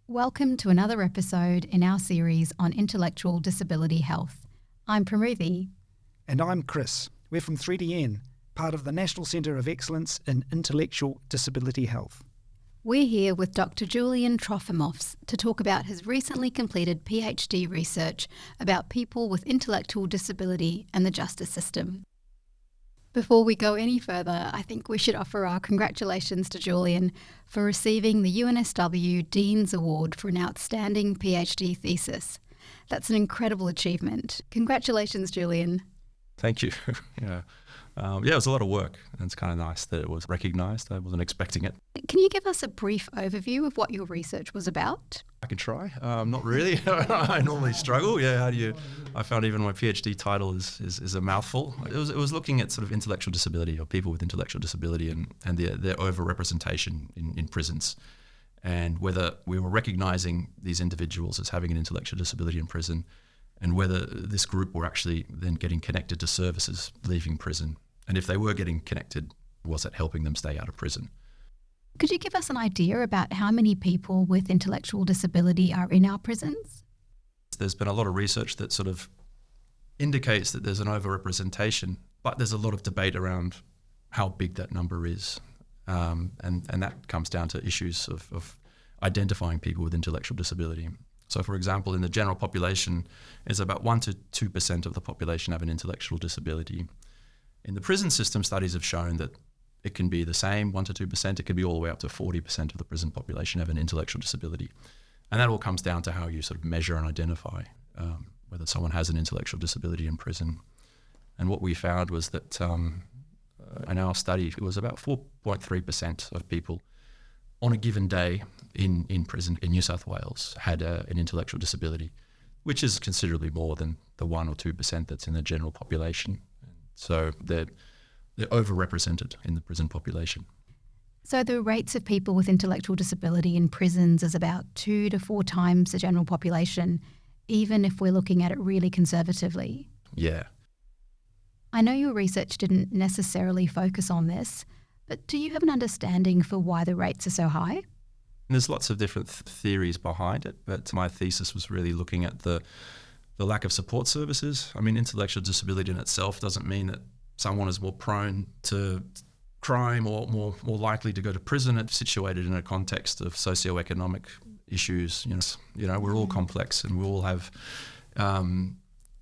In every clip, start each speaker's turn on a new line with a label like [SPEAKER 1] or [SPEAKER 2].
[SPEAKER 1] Welcome to another episode in our series on intellectual disability health. I'm Pramuthi.
[SPEAKER 2] And I'm Chris. We're from 3DN, part of the National Centre of Excellence in Intellectual Disability Health.
[SPEAKER 1] We're here with Dr Julian Trofimovs to talk about his recently completed PhD research about people with intellectual disability and the justice system. Before we go any further, I think we should offer our congratulations to Julian for receiving the UNSW Dean's Award for an outstanding PhD thesis. That's an incredible achievement. Congratulations, Julian.
[SPEAKER 3] Thank you. It was a lot of work, and it's kind of nice that it was recognised. I wasn't expecting it.
[SPEAKER 1] Can you give us a brief overview of what your research was about?
[SPEAKER 3] I can try. Not really. I normally struggle. I found even my PhD title is a mouthful. It was looking at sort of intellectual disability, or people with intellectual disability, and their overrepresentation in prisons, and whether we were recognising these individuals as having an intellectual disability in prison, and whether this group were actually then getting connected to services leaving prison. And if they were getting connected, was it helping them stay out of prison?
[SPEAKER 1] Could you give us an idea about how many people with intellectual disability are in our prisons?
[SPEAKER 3] There's been a lot of research that sort of indicates that there's an overrepresentation, but there's a lot of debate around how big that number is. And that comes down to issues of identifying people with intellectual disability. So, for example, in the general population, it's about 1 to 2% of the population have an intellectual disability. In the prison system, studies have shown that it can be the same, 1 to 2%. It could be all the way up to 40% of the prison population have an intellectual disability. And that all comes down to how you sort of measure and identify whether someone has an intellectual disability in prison. And what we found was that in our study, it was about 4.3% of people on a given day in prison in New South Wales had an intellectual disability, which is considerably more than the 1 or 2% that's in the general population. So they're overrepresented in the prison population.
[SPEAKER 1] So the rates of people with intellectual disability in prisons is about 2 to 4 times the general population, even if we're looking at it really conservatively.
[SPEAKER 3] Yeah.
[SPEAKER 1] I know your research didn't necessarily focus on this, but do you have an understanding for why the rates are so high?
[SPEAKER 3] And there's lots of different theories behind it, but my thesis was really looking at the lack of support services. I mean, intellectual disability in itself doesn't mean that someone is more prone to crime or more likely to go to prison. It's situated in a context of socioeconomic issues. We're all complex, and we all have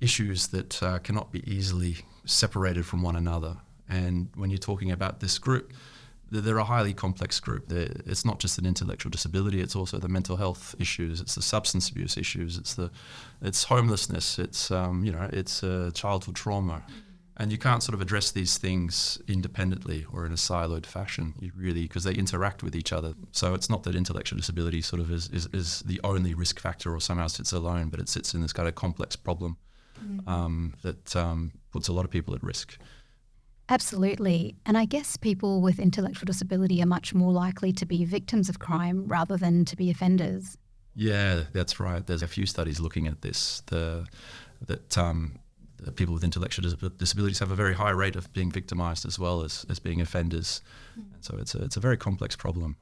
[SPEAKER 3] issues that cannot be easily separated from one another. And when you're talking about this group, they're a highly complex group. It's not just an intellectual disability; it's also the mental health issues, it's the substance abuse issues, it's homelessness, it's childhood trauma, and you can't sort of address these things independently or in a siloed fashion. Because they interact with each other. So it's not that intellectual disability sort of is the only risk factor or somehow sits alone, but it sits in this kind of complex problem that puts a lot of people at risk.
[SPEAKER 1] Absolutely. And I guess people with intellectual disability are much more likely to be victims of crime rather than to be offenders.
[SPEAKER 3] Yeah, that's right. There's a few studies looking at this, that people with intellectual disabilities have a very high rate of being victimised as well as being offenders. And so it's a very complex problem.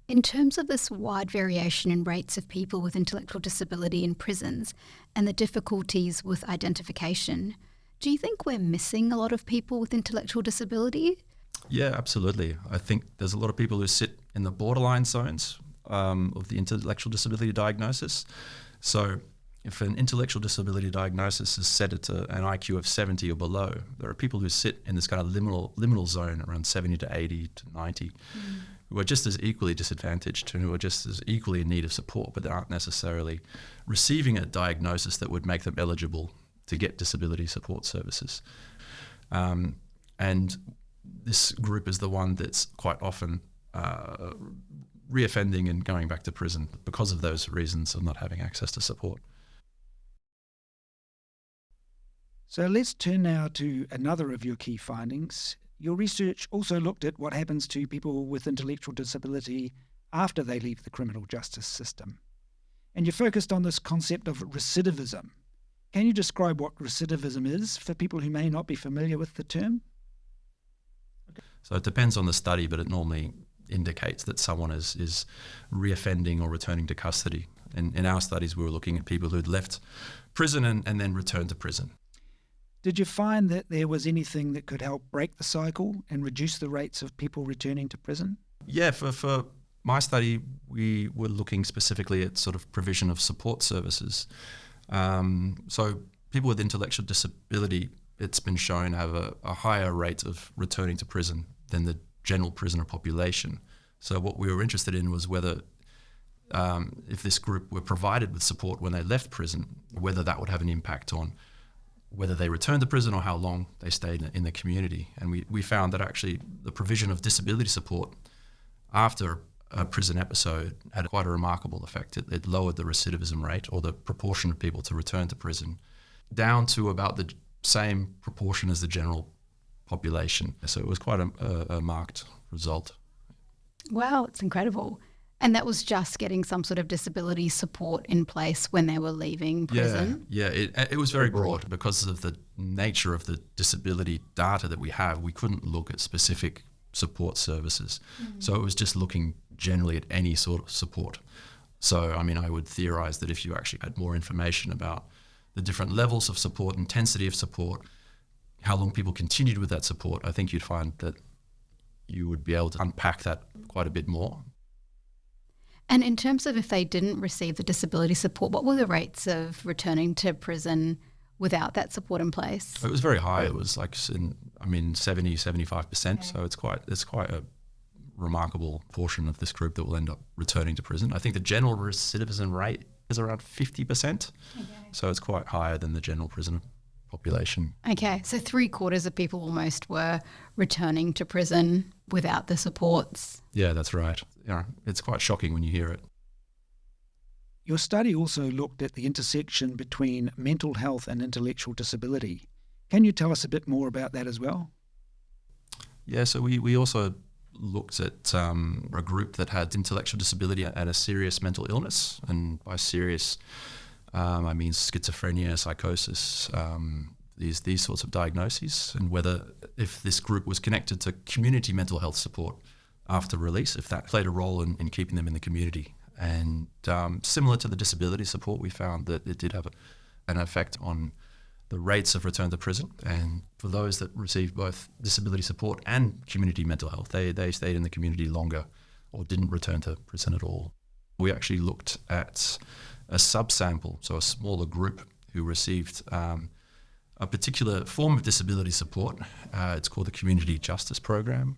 [SPEAKER 1] In terms of this wide variation in rates of people with intellectual disability in prisons and the difficulties with identification, do you think we're missing a lot of people with intellectual disability?
[SPEAKER 3] Yeah, absolutely. I think there's a lot of people who sit in the borderline zones of the intellectual disability diagnosis. So if an intellectual disability diagnosis is set at an IQ of 70 or below, there are people who sit in this kind of liminal zone around 70 to 80 to 90 who are just as equally disadvantaged and who are just as equally in need of support, but they aren't necessarily receiving a diagnosis that would make them eligible to get disability support services. And this group is the one that's quite often reoffending and going back to prison because of those reasons of not having access to support.
[SPEAKER 2] So let's turn now to another of your key findings. Your research also looked at what happens to people with intellectual disability after they leave the criminal justice system. And you focused on this concept of recidivism. Can you describe what recidivism is for people who may not be familiar with the term?
[SPEAKER 3] So it depends on the study, but it normally indicates that someone is reoffending or returning to custody. And in our studies, we were looking at people who'd left prison and then returned to prison.
[SPEAKER 2] Did you find that there was anything that could help break the cycle and reduce the rates of people returning to prison?
[SPEAKER 3] Yeah, for my study, we were looking specifically at sort of provision of support services. So people with intellectual disability, it's been shown, have a higher rate of returning to prison than the general prisoner population. So what we were interested in was whether if this group were provided with support when they left prison, whether that would have an impact on whether they returned to prison or how long they stayed in the community. And we found that actually the provision of disability support after a prison episode had quite a remarkable effect. It lowered the recidivism rate, or the proportion of people to return to prison, down to about the same proportion as the general population. So it was quite a marked result.
[SPEAKER 1] Wow, it's incredible. And that was just getting some sort of disability support in place when they were leaving prison?
[SPEAKER 3] Yeah, it was very broad because of the nature of the disability data that we have. We couldn't look at specific support services. So it was just looking generally at any sort of support. So, I mean, I would theorize that if you actually had more information about the different levels of support, intensity of support, how long people continued with that support, I think you'd find that you would be able to unpack that quite a bit more.
[SPEAKER 1] And in terms of if they didn't receive the disability support, what were the rates of returning to prison without that support in place?
[SPEAKER 3] It was very high. It was like, 70, 75%. Okay. So it's quite a remarkable portion of this group that will end up returning to prison. I think the general recidivism rate is around 50%. Okay. So it's quite higher than the general prison population.
[SPEAKER 1] Okay, so 3/4 of people almost were returning to prison without the supports.
[SPEAKER 3] Yeah, that's right. It's quite shocking when you hear it.
[SPEAKER 2] Your study also looked at the intersection between mental health and intellectual disability. Can you tell us a bit more about that as well?
[SPEAKER 3] Yeah, so we also looked at a group that had intellectual disability and a serious mental illness. And by serious, I mean schizophrenia, psychosis, these sorts of diagnoses, and whether if this group was connected to community mental health support after release, if that played a role in keeping them in the community. And similar to the disability support, we found that it did have an effect on the rates of return to prison. And for those that received both disability support and community mental health, they stayed in the community longer or didn't return to prison at all. We actually looked at a subsample, so a smaller group who received a particular form of disability support. It's called the Community Justice Program.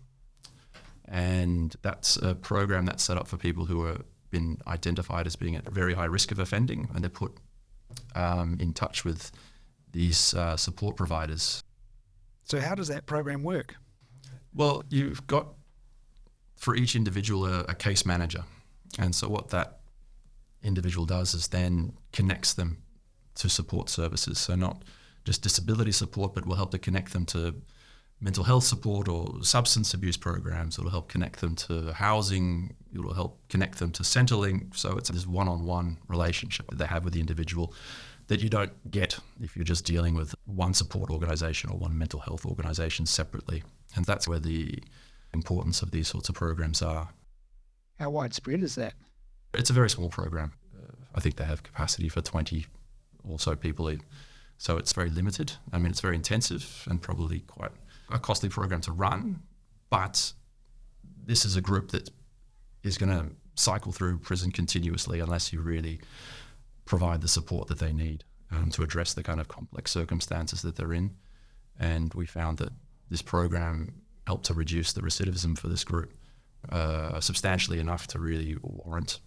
[SPEAKER 3] And that's a program that's set up for people who have been identified as being at very high risk of offending, and they're put in touch with these support providers.
[SPEAKER 2] So how does that program work?
[SPEAKER 3] Well, you've got, for each individual, a case manager. And so what that individual does is then connects them to support services. So not just disability support, but will help to connect them to mental health support or substance abuse programs. It'll help connect them to housing. It'll help connect them to Centrelink. So it's this one-on-one relationship that they have with the individual that you don't get if you're just dealing with one support organisation or one mental health organisation separately. And that's where the importance of these sorts of programs are.
[SPEAKER 2] How widespread is that?
[SPEAKER 3] It's a very small program. I think they have capacity for 20 or so people. So it's very limited. I mean, it's very intensive and probably quite a costly program to run. But this is a group that is going to cycle through prison continuously unless you really provide the support that they need to address the kind of complex circumstances that they're in. And we found that this program helped to reduce the recidivism for this group substantially enough to really warrant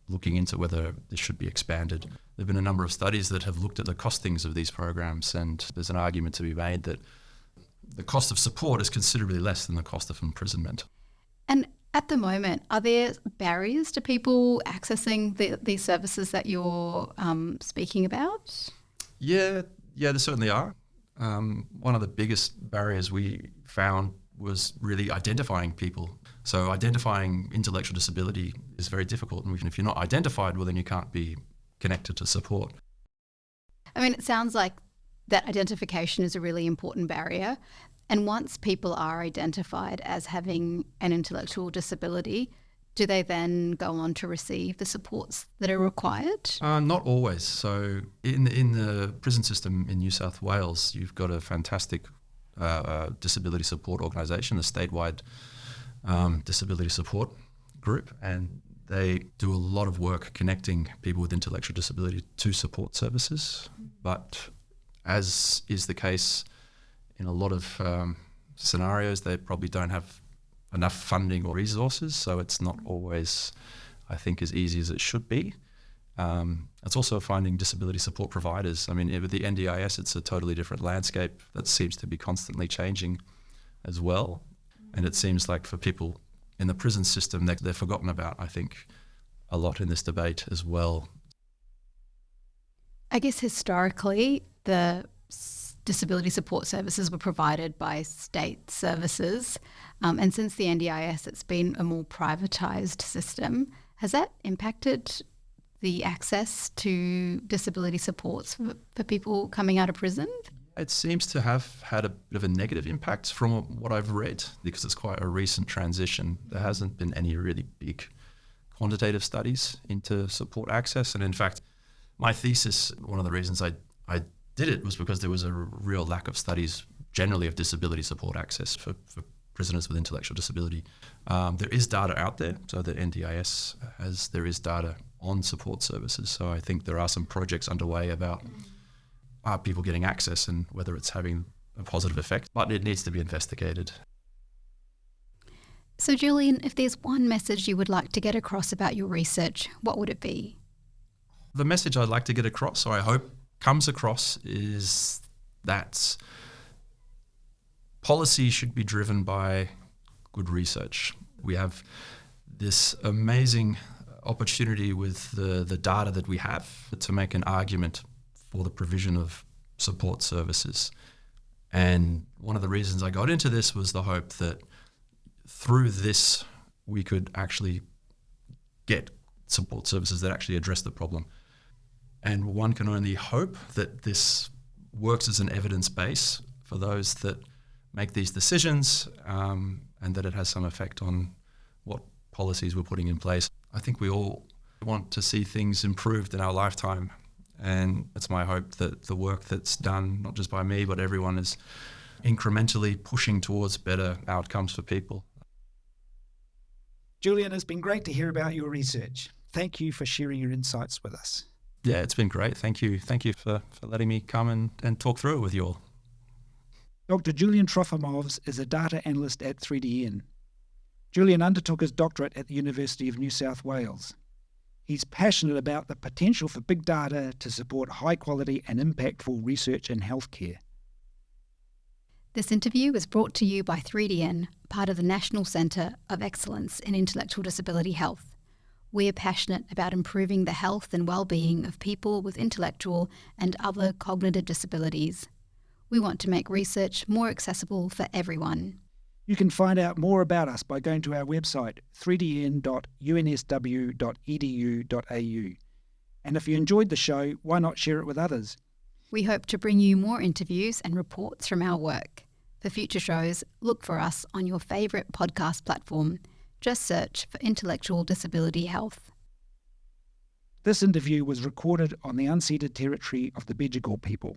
[SPEAKER 3] looking into whether this should be expanded. There have been a number of studies that have looked at the costings of these programs, and there's an argument to be made that the cost of support is considerably less than the cost of imprisonment. And
[SPEAKER 1] at the moment, are there barriers to people accessing these services that you're speaking about?
[SPEAKER 3] Yeah, there certainly are. One of the biggest barriers we found was really identifying people. So identifying intellectual disability is very difficult. And if you're not identified, well, then you can't be connected to support.
[SPEAKER 1] I mean, it sounds like that identification is a really important barrier. And once people are identified as having an intellectual disability, do they then go on to receive the supports that are required?
[SPEAKER 3] Not always. So in the prison system in New South Wales, you've got a fantastic disability support organisation, a statewide disability support group, and they do a lot of work connecting people with intellectual disability to support services. But as is the case in a lot of scenarios, they probably don't have enough funding or resources, so it's not always, I think, as easy as it should be. It's also finding disability support providers. I mean, with the NDIS, it's a totally different landscape that seems to be constantly changing as well. And it seems like for people in the prison system, they're forgotten about, I think, a lot in this debate as well.
[SPEAKER 1] I guess historically, the disability support services were provided by state services. And since the NDIS, it's been a more privatised system. Has that impacted the access to disability supports for people coming out of prison?
[SPEAKER 3] It seems to have had a bit of a negative impact from what I've read, because it's quite a recent transition. There hasn't been any really big quantitative studies into support access. And in fact, my thesis, one of the reasons I did it was because there was a real lack of studies generally of disability support access for prisoners with intellectual disability. There is data out there, so the NDIS there is data on support services. So I think there are some projects underway about are people getting access and whether it's having a positive effect, but it needs to be investigated.
[SPEAKER 1] So Julian, if there's one message you would like to get across about your research, what would it be?
[SPEAKER 3] The message I'd like to get across, or I hope comes across, is that policy should be driven by good research. We have this amazing opportunity with the data that we have to make an argument for the provision of support services. And one of the reasons I got into this was the hope that through this we could actually get support services that actually address the problem. And one can only hope that this works as an evidence base for those that make these decisions, and that it has some effect on what policies we're putting in place. I think we all want to see things improved in our lifetime, and it's my hope that the work that's done, not just by me, but everyone, is incrementally pushing towards better outcomes for people.
[SPEAKER 2] Julian, it's been great to hear about your research. Thank you for sharing your insights with us.
[SPEAKER 3] Yeah, it's been great. Thank you. Thank you for letting me come and talk through it with you all.
[SPEAKER 2] Dr Julian Trofimovs is a data analyst at 3DN. Julian undertook his doctorate at the University of New South Wales. He's passionate about the potential for big data to support high-quality and impactful research in healthcare.
[SPEAKER 1] This interview was brought to you by 3DN, part of the National Centre of Excellence in Intellectual Disability Health. We are passionate about improving the health and well-being of people with intellectual and other cognitive disabilities. We want to make research more accessible for everyone.
[SPEAKER 2] You can find out more about us by going to our website 3dn.unsw.edu.au. And if you enjoyed the show, why not share it with others?
[SPEAKER 1] We hope to bring you more interviews and reports from our work. For future shows, look for us on your favourite podcast platform. Just search for Intellectual Disability Health.
[SPEAKER 2] This interview was recorded on the unceded territory of the Bejagal people.